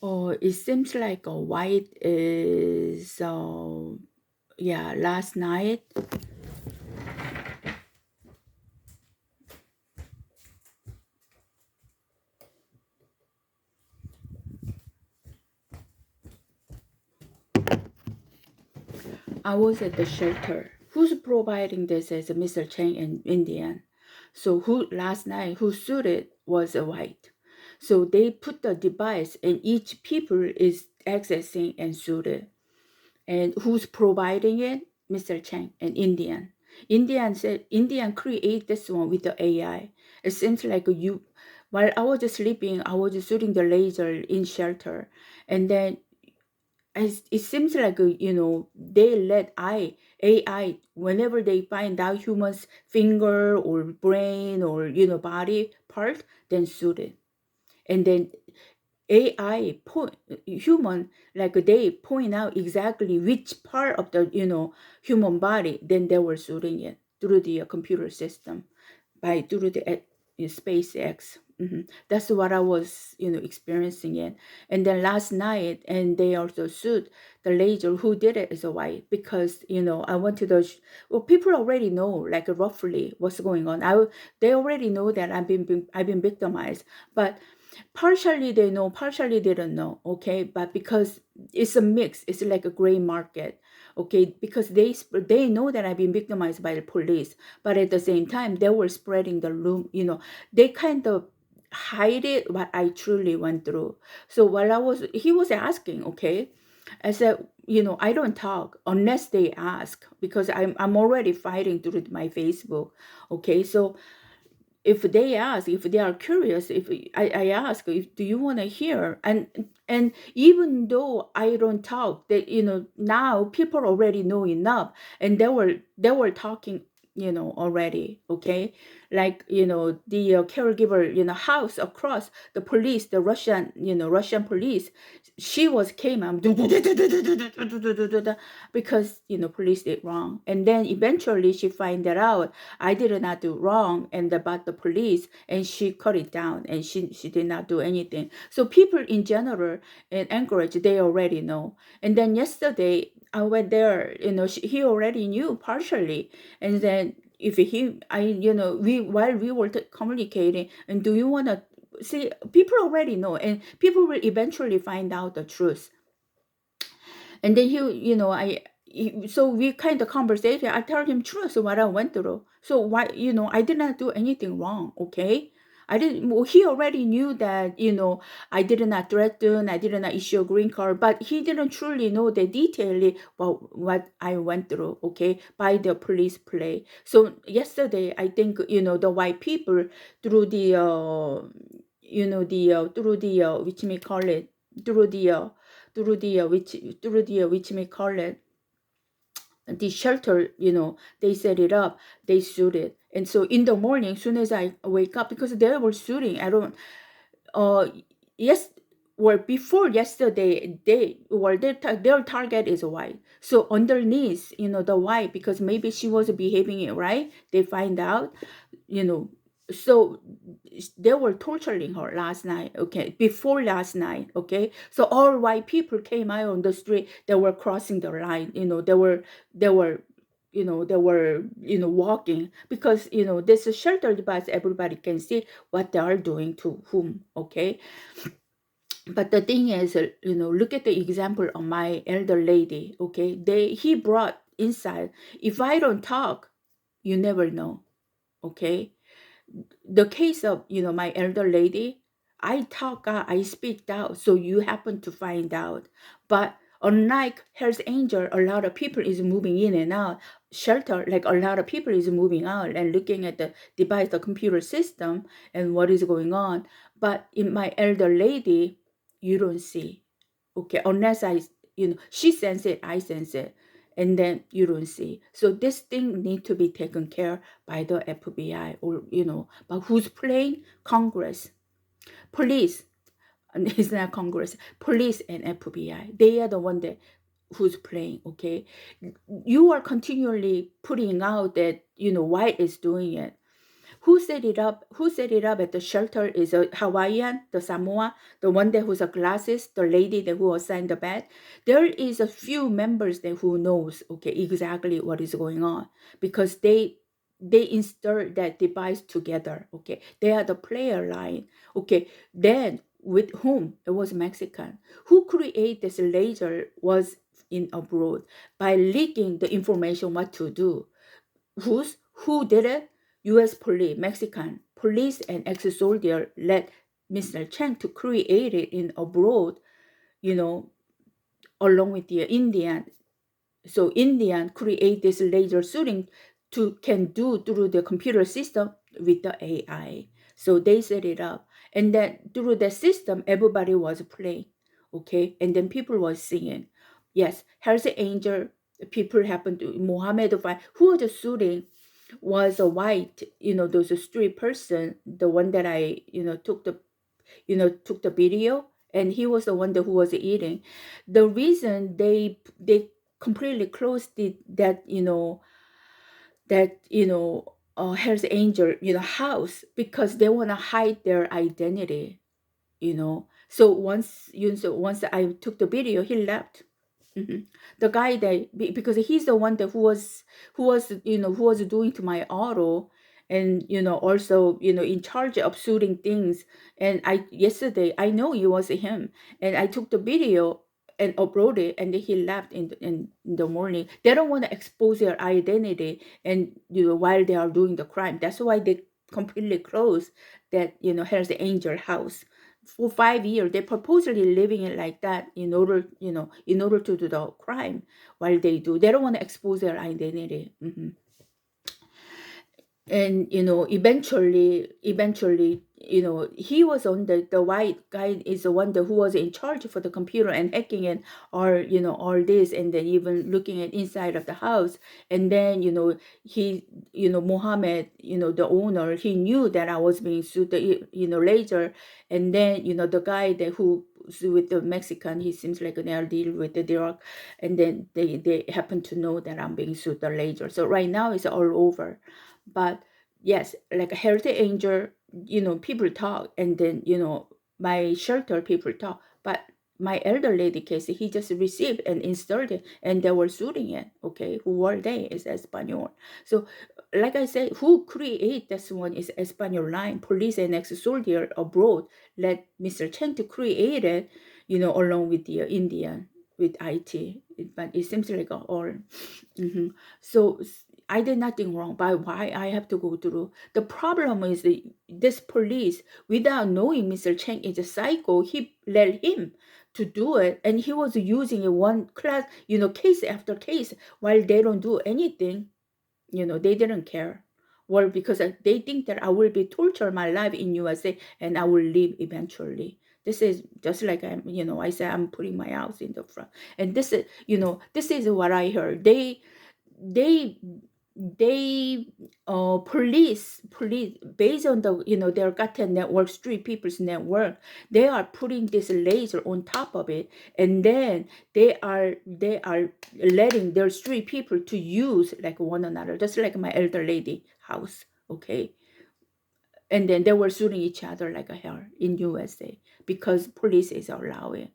Oh, it seems like a white is yeah, last night I was at the shelter. Who's providing this as a Mr. Chang and Indian? So who last night who suited was a white. So they put the device and each people is accessing and suited. And who's providing it? Mr. Chang and Indian. Indian said Indian create this one with the AI. It seems like you while I was sleeping, I was shooting the laser in shelter. And then it seems like they let AI whenever they find out human's finger or brain or body part, then shoot it. And then AI point human like they point out exactly which part of the human body, then they were shooting it through the computer system by through the SpaceX. That's what I was, experiencing it. And then last night, and they also sued the laser who did it is a white because I went to the well, people already know like roughly what's going on. They already know that I've been victimized, but partially they know, partially they don't know. Okay, but because it's a mix, it's like a gray market. Okay, because they know that I've been victimized by the police, but at the same time they were spreading the room. They kind of hide it what I truly went through. So while he was asking, okay, I said, I don't talk unless they ask because I'm already fighting through my Facebook. Okay, so if they ask, if they are curious, if I ask, if do you want to hear, and even though I don't talk, that now people already know enough, and they were talking, already, okay, like the caregiver, house across the police, the Russian police, she was came out because police did wrong, and then eventually she find that out I did not do wrong and about the police, and she cut it down and she did not do anything. So people in general in Anchorage, they already know. And then yesterday I went there, he already knew partially. And then if he I we while we were communicating, and do you want to see, people already know, and people will eventually find out the truth. And then so we kind of conversation. I tell him truth what I went through. So why, I did not do anything wrong. Okay, I didn't. Well, he already knew that I did not threaten. I did not issue a green card, but he didn't truly know the detail about what I went through. Okay, by the police play. So yesterday, I think the white people through the through the which may call it through the which may call it the shelter, they set it up, they shoot it. And so in the morning, soon as I wake up, because they were shooting, I don't uh yes, or before yesterday, their target is white. So underneath, the white, because maybe she was behaving it right, they find out, you know so they were torturing her last night, okay, before last night, okay. So all white people came out on the street, they were crossing the line, they were walking, because this is shelter device, everybody can see what they are doing to whom, okay. But the thing is, look at the example of my elder lady, okay. He brought inside, if I don't talk, you never know, okay. The case of my elder lady, I talk out, I speak out, so you happen to find out. But unlike Hell's Angel, a lot of people is moving in and out. Shelter, like a lot of people is moving out and looking at the device, the computer system, and what is going on. But in my elder lady, you don't see, okay, unless she sense it, I sense it, and then you don't see. So this thing need to be taken care by the FBI, or but who's playing? Congress, police, and it's not Congress, police and FBI. They are the one that who's playing. Okay, you are continually putting out that white is doing it. Who set it up? Who set it up at the shelter is a Hawaiian, the Samoa, the one that who's a glasses, the lady that who assigned the bed. There is a few members that who knows, okay, exactly what is going on, because they installed that device together. Okay, they are the player line. Okay, then with whom? It was Mexican. Who created this laser was in abroad by leaking the information what to do. Who did it? U.S. police, Mexican police, and ex-soldier led Mr. Cheng to create it in abroad, you know, along with the Indian. So Indian create this laser shooting to can do through the computer system with the AI. So they set it up, and then through the system, everybody was playing, okay, and then people was singing. Yes, Hell's Angel. People happened to Muhammad who was shooting was a white, those street person, the one that I, took the video, and he was the one who was eating. The reason they completely closed that Hell's Angel house, because they want to hide their identity. So once I took the video, he left. The guy because he's the one that who was doing to my auto, and also in charge of shooting things. And yesterday I know it was him, and I took the video and uploaded it, and then he left in the morning. They don't want to expose their identity, and while they are doing the crime. That's why they completely closed that Hell's Angel house for 5 years. They purposely living it like that in order to do the crime. While they don't want to expose their identity. And eventually he was on the white guy is the one who was in charge for the computer and hacking it, or all this, and then even looking at inside of the house. And then he Mohammed, the owner, he knew that I was being sued later. And then the guy that who with the Mexican, he seems like they are dealing with the drug, and then they happen to know that I'm being sued later. So right now it's all over. But yes, like a Healthy Angel, people talk, and then my shelter people talk. But my elder lady case, he just received and installed it, and they were shooting it. Okay, who were they? It's Espanol. So like I said, who create this one is Espanol line, police and ex-soldier abroad let Mr. Chen to create it, along with the Indian with IT. But it seems like all. So I did nothing wrong, but why I have to go through? The problem is this police, without knowing Mr. Cheng is a psycho, he let him to do it, and he was using it one class, case after case, while they don't do anything. They didn't care. Well, because they think that I will be tortured my life in USA, and I will leave eventually. This is just like I said, I'm putting my house in the front, and this is what I heard. They police based on the their Gaten network, street people's network, they are putting this laser on top of it, and then they are letting their street people to use like one another, just like my elder lady house. Okay, and then they were shooting each other like a hell in USA because police is allowing.